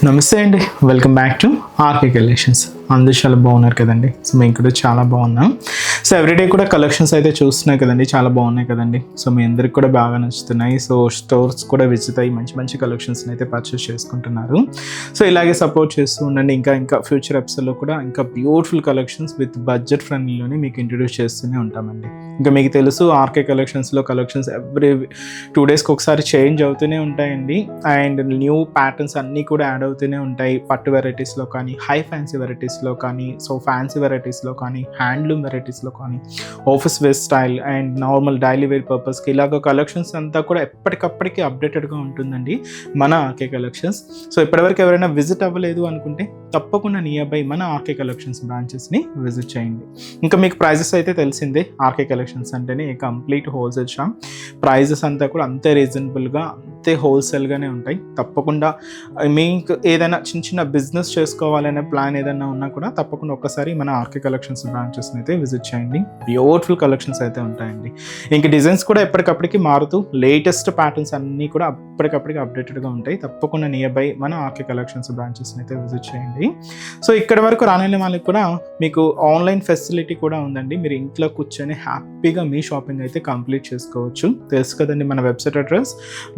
నమస్తే అండి, welcome back to RK collections. అందరూ చాలా బాగున్నారు కదండి. సో మేము కూడా చాలా బాగున్నాం. సో ఎవ్రీడే కూడా కలెక్షన్స్ అయితే చూస్తున్నాయి కదండి, చాలా బాగున్నాయి కదండి. సో మీ అందరికి కూడా బాగా నచ్చుతున్నాయి. సో స్టోర్స్ కూడా విజిట్ అయ్యి మంచి మంచి కలెక్షన్స్ని అయితే పర్చేస్ చేసుకుంటున్నారు. సో ఇలాగే సపోర్ట్ చేస్తూ ఉండండి. ఇంకా ఫ్యూచర్ ఎపిసోడ్లో కూడా ఇంకా బ్యూటిఫుల్ కలెక్షన్స్ విత్ బడ్జెట్ ఫ్రెండ్లీలోనే మీకు ఇంట్రడ్యూస్ చేస్తూనే ఉంటామండి. ఇంకా మీకు తెలుసు ఆర్కే కలెక్షన్స్లో కలెక్షన్స్ ఎవ్రీ 2 daysకి ఒకసారి చేంజ్ అవుతూనే ఉంటాయండి. అండ్ న్యూ ప్యాటర్న్స్ అన్నీ కూడా యాడ్ అవుతూనే ఉంటాయి. పట్టు వెరైటీస్లో కానీ, హై ఫ్యాన్సీ వెరైటీస్లో కానీ, సో ఫ్యాన్సీ వెరైటీస్లో కానీ, హ్యాండ్లూమ్ వెరైటీస్లో కానీ, office wear style and normal daily wear పర్పస్కి ఇలాగ కలెక్షన్స్ అంతా కూడా ఎప్పటికప్పటికి అప్డేటెడ్గా ఉంటుందండి మన ఆర్కే కలెక్షన్స్. సో ఇప్పటివరకు ఎవరైనా విజిట్ అవ్వలేదు అనుకుంటే తప్పకుండా నియర్ బై మన ఆర్కే కలెక్షన్స్ బ్రాంచెస్ని విజిట్ చేయండి. ఇంకా మీకు ప్రైజెస్ అయితే తెలిసిందే. ఆర్కే కలెక్షన్స్ అంటేనే కంప్లీట్ హోల్సేల్ షాప్. ప్రైజెస్ అంతా కూడా అంతే రీజనబుల్గా, అంతే హోల్సేల్గానే ఉంటాయి. తప్పకుండా మీకు ఏదైనా చిన్న బిజినెస్ చేసుకోవాలనే ప్లాన్ ఏదైనా ఉన్నా కూడా తప్పకుండా ఒక్కసారి మన ఆర్కే కలెక్షన్స్ బ్రాంచెస్ని అయితే విజిట్ చేయండి. బ్యూటిఫుల్ కలెక్షన్స్ అయితే ఉంటాయండి. ఇంక డిజైన్స్ కూడా ఎప్పటికప్పటికి మారుతూ లేటెస్ట్ ప్యాటర్న్స్ అన్నీ కూడా ఎప్పటికప్పటికి అప్డేటెడ్గా ఉంటాయి. తప్పకుండా నియర్ బై మన ఆర్కే కలెక్షన్స్ బ్రాంచెస్ని అయితే విజిట్ చేయండి. సో ఇక్కడ వరకు రాని వాళ్ళకి కూడా మీకు ఆన్లైన్ ఫెసిలిటీ కూడా ఉందండి. మీరు ఇంట్లో కూర్చొని హ్యాపీగా మీ షాపింగ్ అయితే కంప్లీట్ చేసుకోవచ్చు. తెలుసు కదండి మన వెబ్సైట్ అడ్రస్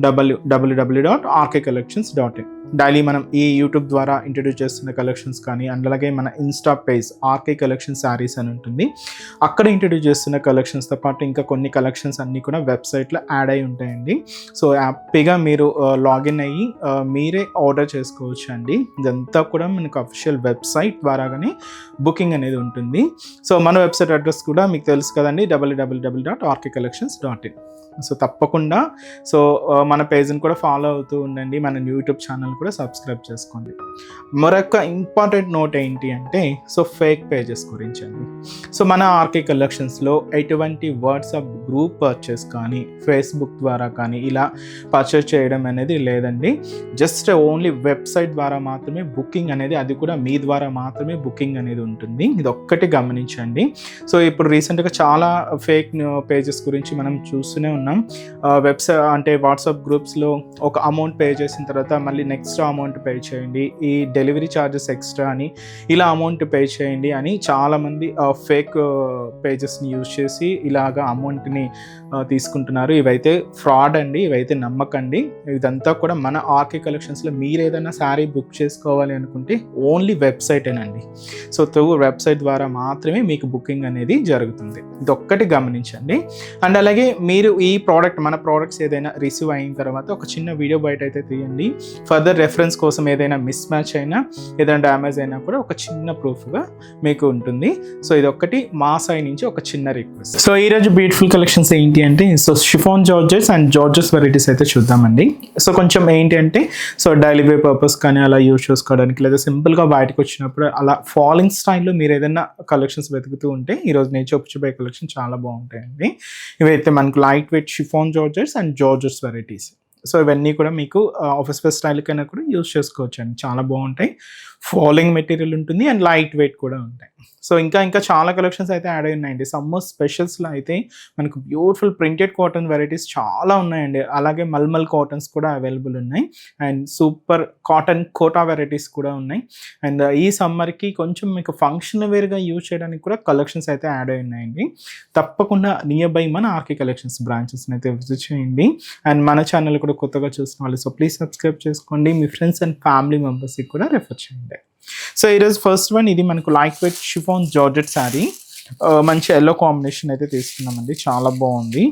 www.rkcollections.in. డైలీ మనం ఈ యూట్యూబ్ ద్వారా ఇంట్రడ్యూస్ చేస్తున్న కలెక్షన్స్ కానీ, అండ్ అలాగే మన insta page RK collection saris అని ఉంటుంది, అక్కడ ఇంట్రడ్యూస్ చేస్తున్న కలెక్షన్స్తో పాటు ఇంకా కొన్ని కలెక్షన్స్ అన్నీ కూడా వెబ్సైట్లో యాడ్ అయి ఉంటాయండి. సో హ్యాపీగా మీరు లాగిన్ అయ్యి మీరే ఆర్డర్ చేసుకోవచ్చు అండి. ఇదంతా కూడా మనకు అఫీషియల్ వెబ్సైట్ ద్వారాగానే బుకింగ్ అనేది ఉంటుంది. సో మన వెబ్సైట్ అడ్రస్ కూడా మీకు తెలుసు కదండి, www.rkcollections.in. సో తప్పకుండా మన పేజ్ని కూడా ఫాలో అవుతూ ఉండండి. మన యూట్యూబ్ ఛానల్ కూడా సబ్స్క్రైబ్ చేసుకోండి. మరొక ఇంపార్టెంట్ నోట్ ఏంటి అంటే ఫేక్ పేజెస్ గురించి అండి. సో మన ఆర్కే కలెక్షన్స్లో ఎటువంటి వాట్సాప్ గ్రూప్ పర్చేస్ కానీ, ఫేస్బుక్ ద్వారా కానీ ఇలా పర్చేస్ చేయడం అనేది లేదండి. జస్ట్ ఓన్లీ వెబ్సైట్ ద్వారా మాత్రమే బుకింగ్ అనేది, అది కూడా మీ ద్వారా మాత్రమే బుకింగ్ అనేది ఉంటుంది. ఇది ఒక్కటి గమనించండి. సో ఇప్పుడు రీసెంట్గా చాలా ఫేక్ పేజెస్ గురించి మనం చూస్తూనే ఉన్నాం. వెబ్సైట్ అంటే వాట్సాప్ గ్రూప్స్లో ఒక అమౌంట్ పే చేసిన తర్వాత మళ్ళీ నెక్స్ట్ అమౌంట్ పే చేయండి, ఈ డెలివరీ ఛార్జెస్ ఎక్స్ట్రా అని, ఇలా అమౌంట్ పే చేయండి అని చాలామంది ఫేక్ పేజెస్ని యూజ్ చేసి ఇలాగా అమౌంట్ని తీసుకుంటున్నారు. ఇవైతే ఫ్రాడ్ అండి, ఇవైతే నమ్మకండి. ఇదంతా కూడా మన ఆర్కే కలెక్షన్స్లో మీరు ఏదైనా శారీ బుక్ చేసుకోవాలి అనుకుంటే ఓన్లీ వెబ్సైటేనండి. సో త్రూ వెబ్సైట్ ద్వారా మాత్రమే మీకు బుకింగ్ అనేది జరుగుతుంది. ఇది ఒక్కటి గమనించండి. అండ్ అలాగే మీరు ఈ మన ప్రోడక్ట్స్ ఏదైనా రిసీవ్ అయిన తర్వాత ఒక చిన్న వీడియో బయట అయితే తీయండి. ఫర్దర్ రెఫరెన్స్ కోసం ఏదైనా మిస్ మ్యాచ్ అయినా, ఏదైనా డ్యామేజ్ అయినా కూడా ఒక చిన్న ప్రూఫ్గా మీకు ఉంటుంది. సో ఇది ఒక్కటి మా సైడ్ నుంచి ఒక చిన్న రిక్వెస్ట్. సో ఈరోజు బ్యూటిఫుల్ కలెక్షన్స్ ఏంటి అంటే chiffon georgettes and georgettes varieties అయితే చూద్దామండి. సో కొంచెం ఏంటి అంటే డైలీ వేర్ పర్పస్ కానీ అలా యూజ్ చేసుకోవడానికి, లేదా సింపుల్గా బయటకు వచ్చినప్పుడు అలా ఫాలింగ్ స్టైల్లో మీరు ఏదైనా కలెక్షన్స్ వెతుకుతూ ఉంటే ఈరోజు నేను చూపించబోయే కలెక్షన్ చాలా బాగుంటాయండి. ఇవైతే మనకు light weight chiffon georgettes and georgettes varieties. So ఇవన్నీ కూడా మీకు ఆఫీస్ వేర్ స్టైల్ కైనా కూడా యూజ్ చేసుకోవచ్చు అండి. చాలా బాగుంటాయి. ఫాలింగ్ మెటీరియల్ ఉంటుంది అండ్ లైట్ వెయిట్ కూడా ఉంటాయి. సో ఇంకా చాలా కలెక్షన్స్ అయితే యాడ్ అయి ఉన్నాయండి. సమ్మర్ స్పెషల్స్లో అయితే మనకు బ్యూటిఫుల్ ప్రింటెడ్ కాటన్ వెరైటీస్ చాలా ఉన్నాయండి. అలాగే మల్మల్ కాటన్స్ కూడా అవైలబుల్ ఉన్నాయి. And super cotton Kota varieties కూడా ఉన్నాయి. అండ్ ఈ సమ్మర్కి కొంచెం మీకు ఫంక్షన్ వేర్గా యూజ్ చేయడానికి కూడా కలెక్షన్స్ అయితే యాడ్ అయి ఉన్నాయండి. తప్పకుండా నియర్ బై మన ఆర్కే కలెక్షన్స్ బ్రాంచెస్ని అయితే విజిట్ చేయండి. అండ్ మన ఛానల్ కూడా కొత్తగా చూసిన వాళ్ళు ప్లీజ్ సబ్స్క్రైబ్ చేసుకోండి. మీ ఫ్రెండ్స్ అండ్ ఫ్యామిలీ మెంబర్స్కి కూడా రెఫర్ చేయండి. సో ఈరోజు ఫస్ట్ వన్, ఇది మనకు light weight chiffon georgette sari. మంచి ఎల్లో కాంబినేషన్ అయితే తీసుకున్నామండి. చాలా బాగుంది.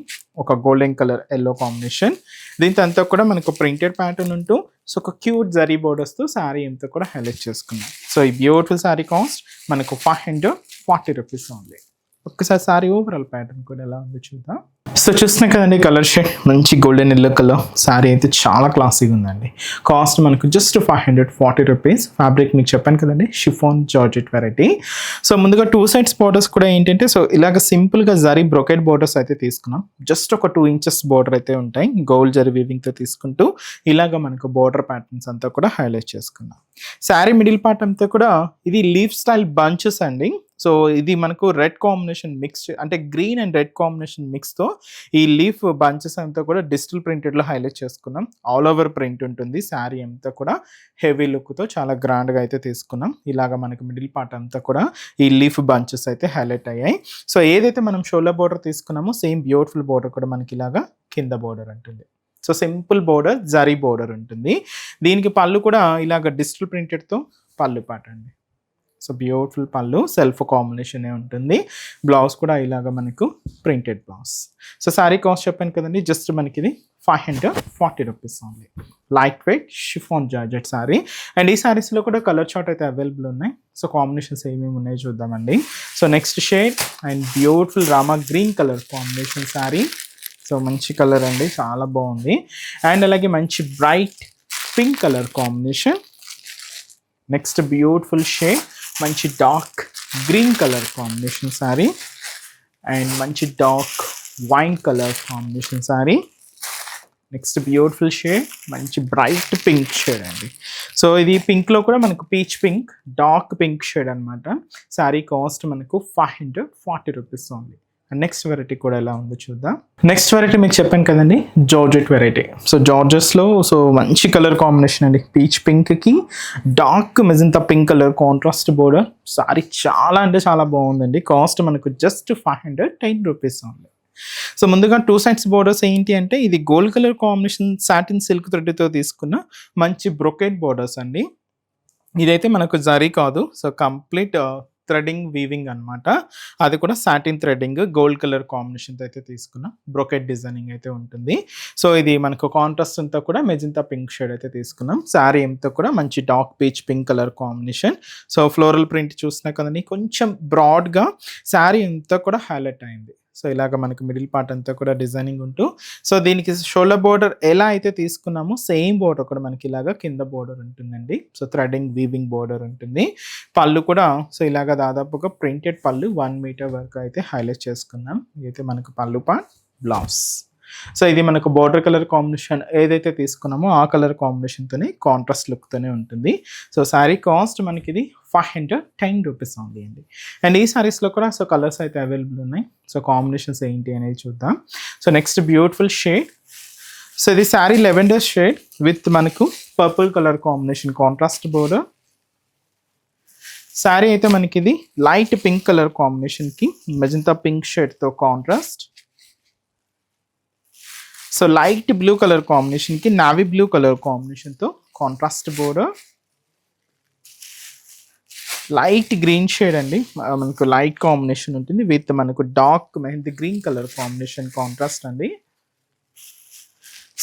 ఒక గోల్డెన్ కలర్ ఎల్లో కాంబినేషన్. దీంతో అంతా కూడా మనకు ప్రింటెడ్ ప్యాటర్న్ ఉంటూ ఒక క్యూట్ జరీ బోర్డర్స్తో శారీ అంతా కూడా హైలైట్ చేసుకున్నాం. సో ఈ బ్యూటిఫుల్ శారీ కాస్ట్ మనకు 540 రూపీస్ ఓన్లీ. ఒక్కసారి శారీ ఓవరాల్ ప్యాటర్న్ కూడా ఎలా ఉంది చూద్దాం. సో చూస్తున్నాం కదండి, కలర్ షేడ్ మంచి గోల్డెన్ ఎల్లో కలర్. శారీ అయితే చాలా క్లాసీగా ఉందండి. కాస్ట్ మనకు జస్ట్ 540 రూపీస్. ఫ్యాబ్రిక్ మీకు చెప్పాను కదండి, షిఫాన్ జార్జెట్ వెరైటీ. సో ముందుగా 2 sides బోర్డర్స్ కూడా ఏంటంటే ఇలాగ సింపుల్గా జరీ బ్రొకెట్ బోర్డర్స్ అయితే తీసుకున్నాం. జస్ట్ ఒక 2 inches బోర్డర్ అయితే ఉంటాయి. గోల్డ్ జరీ వీవింగ్తో తీసుకుంటూ ఇలాగ మనకు బోర్డర్ ప్యాటర్న్స్ అంతా కూడా హైలైట్ చేసుకున్నాం. శారీ మిడిల్ పార్ట్ అంతా కూడా ఇది లీఫ్ స్టైల్ బంచెస్ అండి. సో ఇది మనకు రెడ్ కాంబినేషన్ మిక్స్ అంటే గ్రీన్ అండ్ రెడ్ కాంబినేషన్ మిక్స్తో ఈ లీఫ్ బంచెస్ అంతా కూడా డిజిటల్ ప్రింటెడ్లో హైలైట్ చేసుకున్నాం. ఆల్ ఓవర్ ప్రింట్ ఉంటుంది. శారీ అంతా కూడా హెవీ లుక్తో చాలా గ్రాండ్గా అయితే తీసుకున్నాం. ఇలాగ మనకు మిడిల్ పార్ట్ అంతా కూడా ఈ లీఫ్ బంచెస్ అయితే హైలైట్ అయ్యాయి. సో ఏదైతే మనం షోల్డర్ బోర్డర్ తీసుకున్నామో సేమ్ బ్యూటిఫుల్ బోర్డర్ కూడా మనకి ఇలాగా కింద బోర్డర్ ఉంటుంది. So simple border, zari border ఉంటుంది. దీనికి పళ్ళు కూడా ఇలాగ డిజిటల్ ప్రింటెడ్తో పళ్ళు పాట అండి. సో బ్యూటిఫుల్ పళ్ళు, సెల్ఫ్ కాంబినేషనే ఉంటుంది. బ్లౌజ్ కూడా ఇలాగ మనకు printed blouse. So sari cost చెప్పాను కదండి, జస్ట్ మనకి ఇది 540 rupees only. Light weight chiffon georgette sari. And ఈ శారీస్లో కూడా కలర్ చార్ట్ అయితే అవైలబుల్ ఉన్నాయి. సో కాంబినేషన్స్ ఏమేమి ఉన్నాయో చూద్దామండి. So next shade and beautiful Rama green colour combination sari. So మంచి కలర్ అండి, చాలా బాగుంది. అండ్ అలాగే మంచి bright pink colour combination. Next beautiful shade మంచి dark green colour combination sari and మంచి dark wine colour combination sari. Next beautiful shade మంచి బ్రైట్ పింక్ షేడ్ అండి. సో ఇది పింక్లో కూడా మనకు peach pink, dark pink shade అనమాట. శారీ కాస్ట్ మనకు 540 రూపీస్ ఓన్లీ. నెక్స్ట్ వెరైటీ కూడా ఎలా ఉందో చూద్దాం. నెక్స్ట్ వెరైటీ మీకు చెప్పాను కదండి, జార్జెట్ వెరైటీ. సో జార్జెస్లో సో మంచి కలర్ కాంబినేషన్ అండి. పీచ్ పింక్కి dark magenta pink colour contrast border. Sari చాలా అంటే చాలా బాగుందండి. కాస్ట్ మనకు జస్ట్ 510 రూపీస్ ఉంది. సో ముందుగా 2 సైడ్స్ బోర్డర్స్ ఏంటి అంటే ఇది gold colour combination satin silk థ్రెడ్తో తీసుకున్న మంచి బ్రొకెట్ బోర్డర్స్ అండి. ఇదైతే మనకు జరీ కాదు, సో కంప్లీట్ థ్రెడింగ్ వీవింగ్ అనమాట. అది కూడా సాటిన్ థ్రెడింగ్ గోల్డ్ కలర్ కాంబినేషన్తో అయితే తీసుకున్న బ్రొకెట్ డిజైనింగ్ అయితే ఉంటుంది. సో ఇది మనకు కాంట్రాస్ట్ అంతా కూడా మెజంతా పింక్ షేడ్ అయితే తీసుకున్నాం. శారీ అంతా కూడా మంచి dark peach pink colour combination. So floral print చూసినా కదండి, కొంచెం బ్రాడ్గా శారీ అంతా కూడా హైలైట్ అయింది. సో ఇలాగ మనకు మిడిల్ పార్ట్ అంతా కూడా డిజైనింగ్ ఉంటూ, సో దీనికి షోల్డర్ బోర్డర్ ఎలా అయితే తీసుకున్నామో సేమ్ బోర్డర్ కూడా మనకి ఇలాగా కింద బోర్డర్ ఉంటుందండి. సో థ్రెడింగ్ వీవింగ్ బోర్డర్ ఉంటుంది. పళ్ళు కూడా సో ఇలాగ దాదాపుగా ప్రింటెడ్ పళ్ళు 1 మీటర్ వరకు అయితే హైలైట్ చేసుకున్నాం. ఇదైతే మనకు పళ్ళు పార్ట్, బ్లౌజ్. సో ఇది మనకు బోర్డర్ కలర్ కాంబినేషన్ ఏదైతే తీసుకున్నామో ఆ కలర్ కాంబినేషన్తోనే కాంట్రాస్ట్ లుక్తోనే ఉంటుంది. సో శారీ కాస్ట్ మనకి ఇది 510 రూపీస్ ఉంది అండి. అండ్ ఈ శారీస్లో కూడా సో కలర్స్ అయితే అవైలబుల్ ఉన్నాయి. సో కాంబినేషన్స్ ఏంటి అనేది చూద్దాం. So next beautiful shade. So ఇది శారీ లెవెండర్ షేడ్ విత్ మనకు purple colour combination contrast border. Sari అయితే మనకి ఇది లైట్ పింక్ కలర్ కాంబినేషన్కి మెజంతా పింక్ షేడ్తో contrast. So light blue colour కాంబినేషన్కి నావీ బ్లూ కలర్ కాంబినేషన్తో contrast border. Light green shade అండి, మనకు లైట్ కాంబినేషన్ ఉంటుంది విత్ మనకు dark mehndi green colour combination contrast అండి.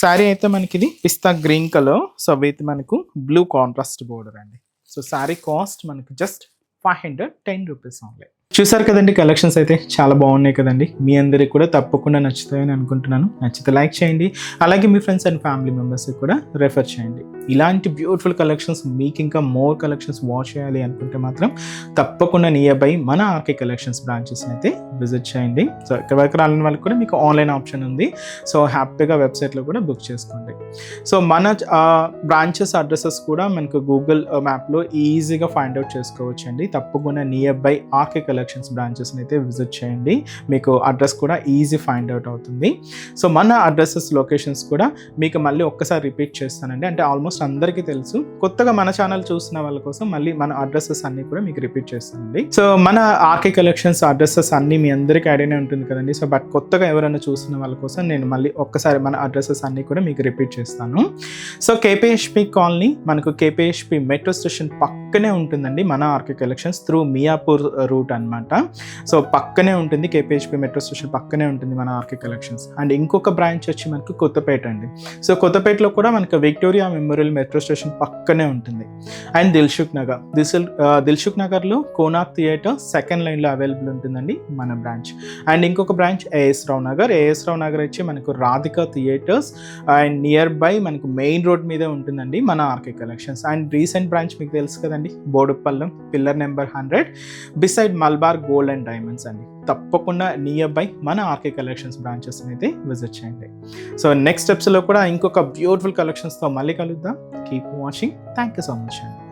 శారీ అయితే మనకి ఇది పిస్తా గ్రీన్ కలర్, సో విత్ మనకు బ్లూ కాంట్రాస్ట్ బోర్డర్ అండి. సో శారీ కాస్ట్ మనకు జస్ట్ 510 రూపీస్ ఓన్లీ. చూసారు కదండి, కలెక్షన్స్ అయితే చాలా బాగున్నాయి కదండి. మీ అందరికి కూడా తప్పకుండా నచ్చుతాయని అనుకుంటున్నాను. నచ్చితే లైక్ చేయండి, అలాగే మీ ఫ్రెండ్స్ అండ్ ఫ్యామిలీ మెంబర్స్కి కూడా రెఫర్ చేయండి. ఇలాంటి బ్యూటిఫుల్ కలెక్షన్స్ మీకు ఇంకా మోర్ కలెక్షన్స్ వాచ్ చేయాలి అనుకుంటే మాత్రం తప్పకుండా నియర్ బై మన ఆర్కే కలెక్షన్స్ బ్రాంచెస్ని అయితే విజిట్ చేయండి. సో ఇక్కడ వరకు రాలని వాళ్ళకి కూడా మీకు ఆన్లైన్ ఆప్షన్ ఉంది. సో హ్యాపీగా వెబ్సైట్లో కూడా బుక్ చేసుకోండి. సో మన బ్రాంచెస్ అడ్రసెస్ కూడా మనకు గూగుల్ మ్యాప్లో ఈజీగా ఫైండ్ అవుట్ చేసుకోవచ్చు అండి. తప్పకుండా నియర్ బై ఆర్కే కలెక్షన్స్ బ్రాంచెస్ని అయితే విజిట్ చేయండి. మీకు అడ్రస్ కూడా ఈజీ ఫైండ్ అవుట్ అవుతుంది. సో మన అడ్రసెస్ లొకేషన్స్ కూడా మీకు మళ్ళీ ఒక్కసారి రిపీట్ చేస్తానండి. అంటే ఆల్మోస్ట్ అందరికీ తెలుసు, కొత్తగా మన ఛానల్ చూసిన వాళ్ళ కోసం మళ్ళీ మన అడ్రసెస్ అన్ని కూడా మీకు రిపీట్ చేస్తానండి. సో మన ఆర్కే కలెక్షన్స్ అడ్రసెస్ అన్ని మీ అందరికీ ఐడియానే ఉంటుంది కదండి. సో బట్ కొత్తగా ఎవరైనా చూసిన వాళ్ళ కోసం నేను మళ్ళీ ఒక్కసారి మన అడ్రసెస్ అన్ని కూడా మీకు రిపీట్ చేస్తాను. సో కేపీహెచ్పి కాలనీ మనకు కేపీహెచ్పి మెట్రో స్టేషన్ పక్కనే ఉంటుందండి మన RK collections through Miyapur route అనమాట. సో పక్కనే ఉంటుంది, కేపీహెచ్పి మెట్రో స్టేషన్ పక్కనే ఉంటుంది మన ఆర్కే కలెక్షన్స్. అండ్ ఇంకొక బ్రాంచ్ వచ్చి మనకు కొత్తపేట అండి. సో కొత్తపేటలో కూడా మనకు విక్టోరియా మెమోరియల్ మెట్రో స్టేషన్ పక్కనే ఉంటుంది. అండ్ దిల్సుఖ్ నగర్లో కోనార్క్ థియేటర్ సెకండ్ లైన్లో అవైలబుల్ ఉంటుందండి మన బ్రాంచ్. అండ్ ఇంకొక బ్రాంచ్ ఏఎస్ రావు నగర్ వచ్చి మనకు Radhika theatres and nearby మనకు మెయిన్ రోడ్ మీదే ఉంటుందండి మన RK collections. And recent branch మీకు తెలుసు కదండి, Boduppal pillar number 100 beside Malabar gold and diamonds అండి. తప్పకుండా నియర్ బై మన ఆర్కే కలెక్షన్స్ బ్రాంచెస్ అయితే విజిట్ చేయండి. సో నెక్స్ట్ స్టెప్స్లో కూడా ఇంకొక బ్యూటిఫుల్ కలెక్షన్స్తో మళ్ళీ కలుద్దాం. Keep watching. Thank you so much అండి.